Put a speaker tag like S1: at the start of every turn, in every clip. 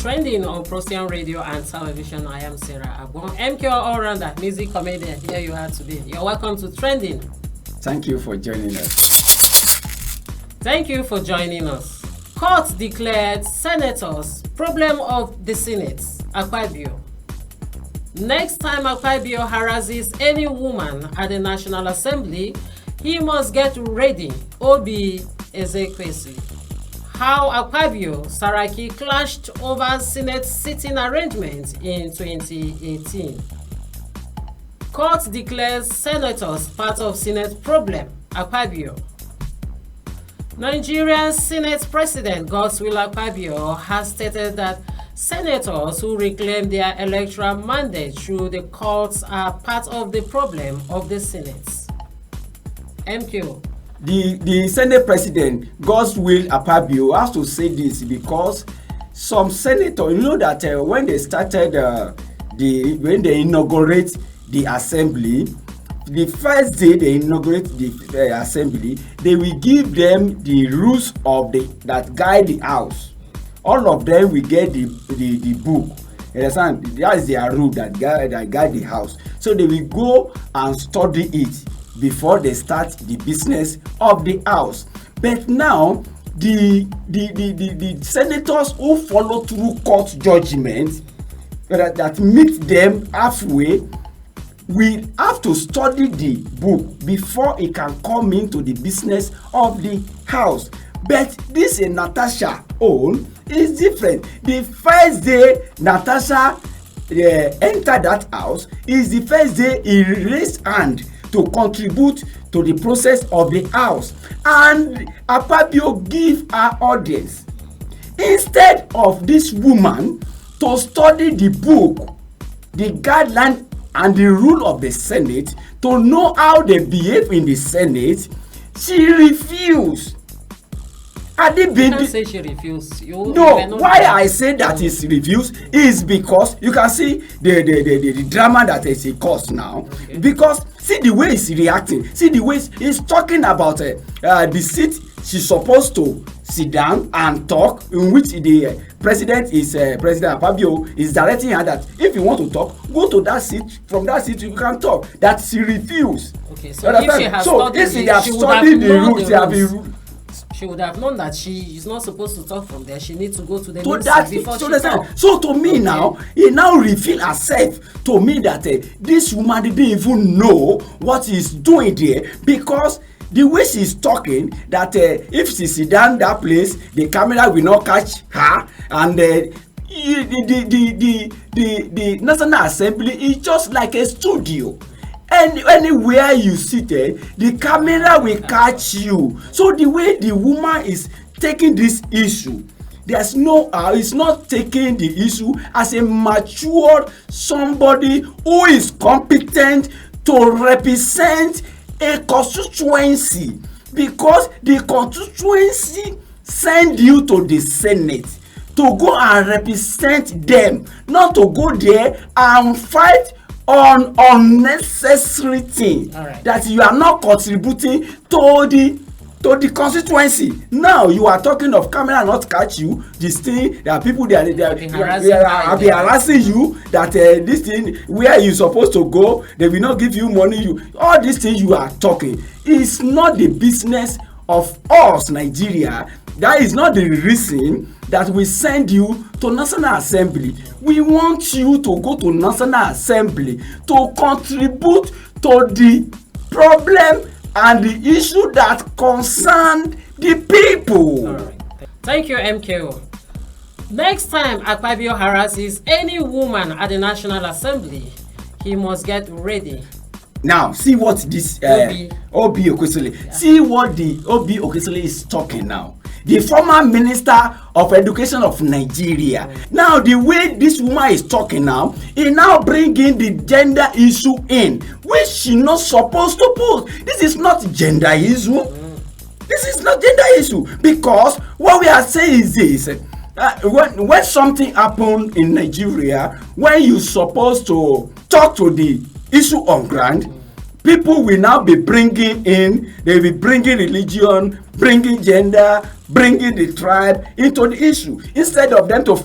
S1: trending on Procyon Radio and Television. I am Sarah Agbon, MK all-rounder, music comedian. Here you are today. You're welcome to Trending.
S2: Thank you for joining us.
S1: Thank you for joining us. Court declared senators problem of the Senate. Akpabio. Next time Akpabio harasses any woman at the National Assembly, he must get ready. Oby Ezekwesili. How Akpabio Saraki clashed over Senate sitting arrangements in 2018. Court declares senators part of Senate problem. Akpabio. Nigerian Senate President Godswill Akpabio has stated that senators who reclaim their electoral mandate through the courts are part of the problem of the Senate. MQ.
S2: The Senate President Godswill Akpabio has to say this because some senators, you know that when they started when they inaugurate the assembly, the first day they inaugurate the assembly, they will give them the rules of that guide the house. All of them will get the book. You understand? That is their rule that guide the house. So they will go and study it before they start the business of the house. But now the senators who follow through court judgment that meet them halfway will have to study the book before it can come into the business of the house. But this is Natasha own is different. The first day Natasha entered that house is the first day he raised hand to contribute to the process of the house, and Akpabio give her audience instead of this woman to study the book, the guideline and the rule of the Senate, to know how they behave in the Senate. She refused.
S1: You can't say she refused.
S2: No, why I say that is refused is because you can see the drama that is in course now. Okay. Because see the way he's reacting, see the way he's talking about the seat she's supposed to sit down and talk, in which the president President Akpabio is directing her that if you want to talk, go to that seat. From that seat you can talk. That she refused.
S1: Okay, so if she has studied the rules, she would have known that she is not supposed to talk from there. She needs to go to the next seat before she talks.
S2: So to me now, he now reveal herself to me that this woman didn't even know what he's doing there, because the way she's talking, that if she sit down that place, the camera will not catch her, and the National Assembly is just like a studio. And anywhere you sit there, the camera will catch you. So the way the woman is taking this issue, there's no it's not taking the issue as a mature somebody who is competent to represent a constituency, because the constituency send you to the Senate to go and represent them, not to go there and fight on unnecessary thing.
S1: Right.
S2: That you are not contributing to the constituency. Now you are talking of camera not catch you. This thing, there are people they are harassing you. That this thing where you supposed to go, they will not give you money. All these things you are talking is not the business of us, Nigeria. That is not the reason that we send you to National Assembly. We want you to go to National Assembly to contribute to the problem and the issue that concern the people.
S1: All right. Thank you, MKO. Next time Akpabio harasses any woman at the National Assembly, he must get ready.
S2: Now, see what this Oby Ezekwesili, see what the Oby Ezekwesili is talking now. The former Minister of Education of Nigeria. Now, the way this woman is talking now, he now bringing the gender issue in, which she not supposed to put. This is not gender issue. This is not gender issue, because what we are saying is this: when something happen in Nigeria, when you supposed to talk to the issue on ground, people will now be bringing in, they will be bringing religion, bringing gender, bringing the tribe into the issue instead of them to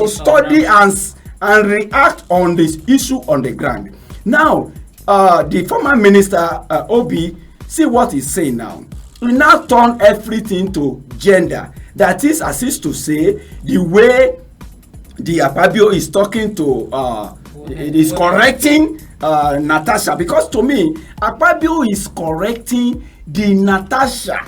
S2: study and react on this issue on the ground. Now, the former minister, Oby, see what he's saying now. We now turn everything to gender. That is, as is to say, the way the Akpabio is talking to, it is correcting Natasha. Because to me, Akpabio is correcting the Natasha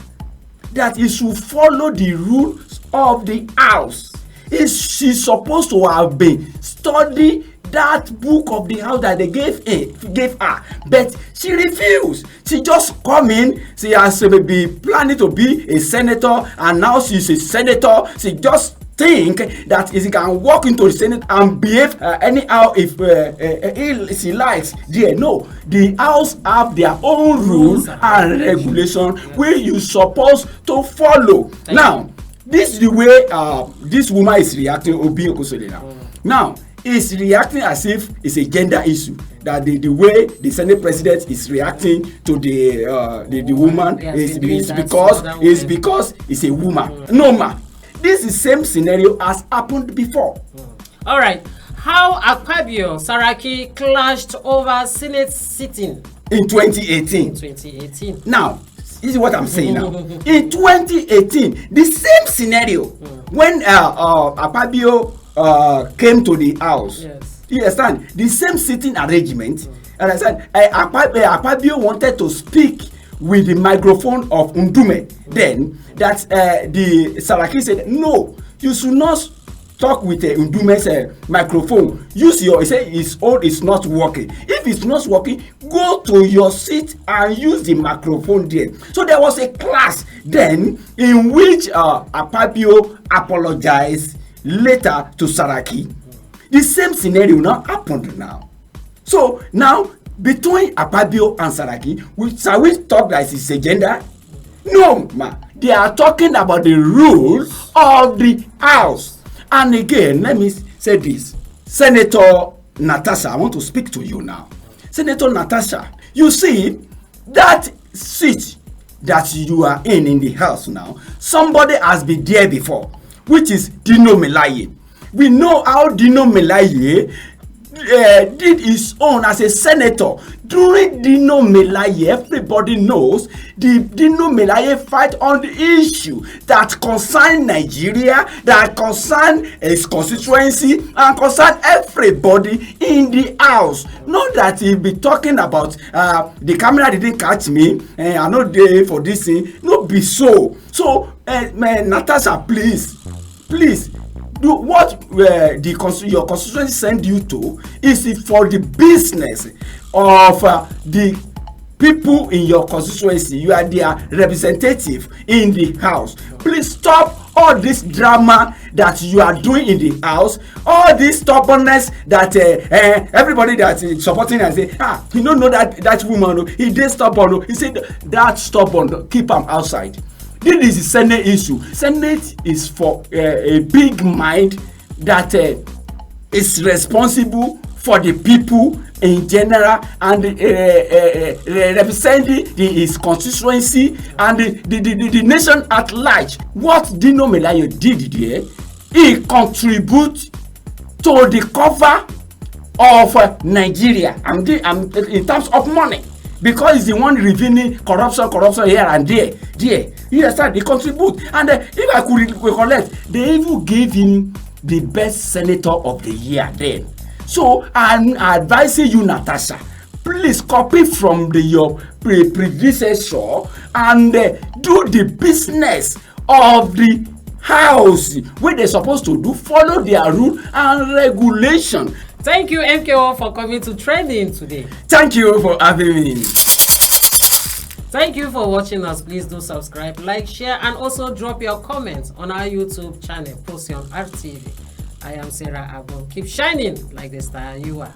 S2: that he should follow the rules of the house. She's supposed to have been study that book of the house that they gave her, but she refused. She just come in. She has be planning to be a senator, and now she's a senator. She just think that she can walk into the Senate and behave anyhow if she likes. There, no. The house have their own rules and regulation where you supposed to follow. Now, this is the way this woman is reacting. Oby Ezekwesili now is reacting as if it's a gender issue. That the way the Senate president is reacting to the woman is because it's a woman. No, ma. This is the same scenario as happened before.
S1: All right. How Akpabio Saraki clashed over Senate sitting
S2: in 2018.
S1: In 2018.
S2: Now, this is what I'm saying now. In 2018, the same scenario when Akpabio came to the house.
S1: Yes.
S2: You understand? The same sitting arrangement. And I said, Akpabio wanted to speak with the microphone of Ndume. Then that the Saraki said, no, you should not talk with Ndume's microphone. Use your, he said his own is not working. If it's not working, go to your seat and use the microphone there. So there was a class then in which Akpabio apologized later to Saraki. The same scenario now happened now. So now between Akpabio and Saraki, shall we talk that it's a gender? No, ma. They are talking about the rules of the house. And again, let me say this. Senator Natasha, I want to speak to you now. Senator Natasha, you see that seat that you are in the house now, somebody has been there before, which is Dino Melaye. We know how Dino Melaye did his own as a senator. During Dino Melaye, everybody knows the Dino Melaye fight on the issue that concern Nigeria, that concern his constituency, and concern everybody in the house. Not that he'll be talking about the camera didn't catch me, I'm not there for this thing. No, be so. So, Natasha, please. Do what your constituency send you to is for the business of the people in your constituency. You are their representative in the house. Please stop all this drama that you are doing in the house, all this stubbornness that everybody that is supporting and say, you don't know that woman, he did stubborn. He said that stubborn, keep him outside. This is the Senate issue. Senate is for a big mind that is responsible for the people in general and representing his constituency and the nation at large. What Dino Melaye did there, he contributes to the cover of Nigeria and in terms of money. Because he's the one revealing corruption here and there. You understand? They contribute. And if I could recollect, they even gave him the best senator of the year then. So I'm advising you, Natasha, please copy from your predecessor and do the business of the house where they're supposed to do, follow their rule and regulation.
S1: Thank you, MKO, for coming to Trending today.
S2: Thank you for having me.
S1: Thank you for watching us. Please do subscribe, like, share, and also drop your comments on our YouTube channel, Procyon RTV. I am Sarah Abon. Keep shining like the star you are.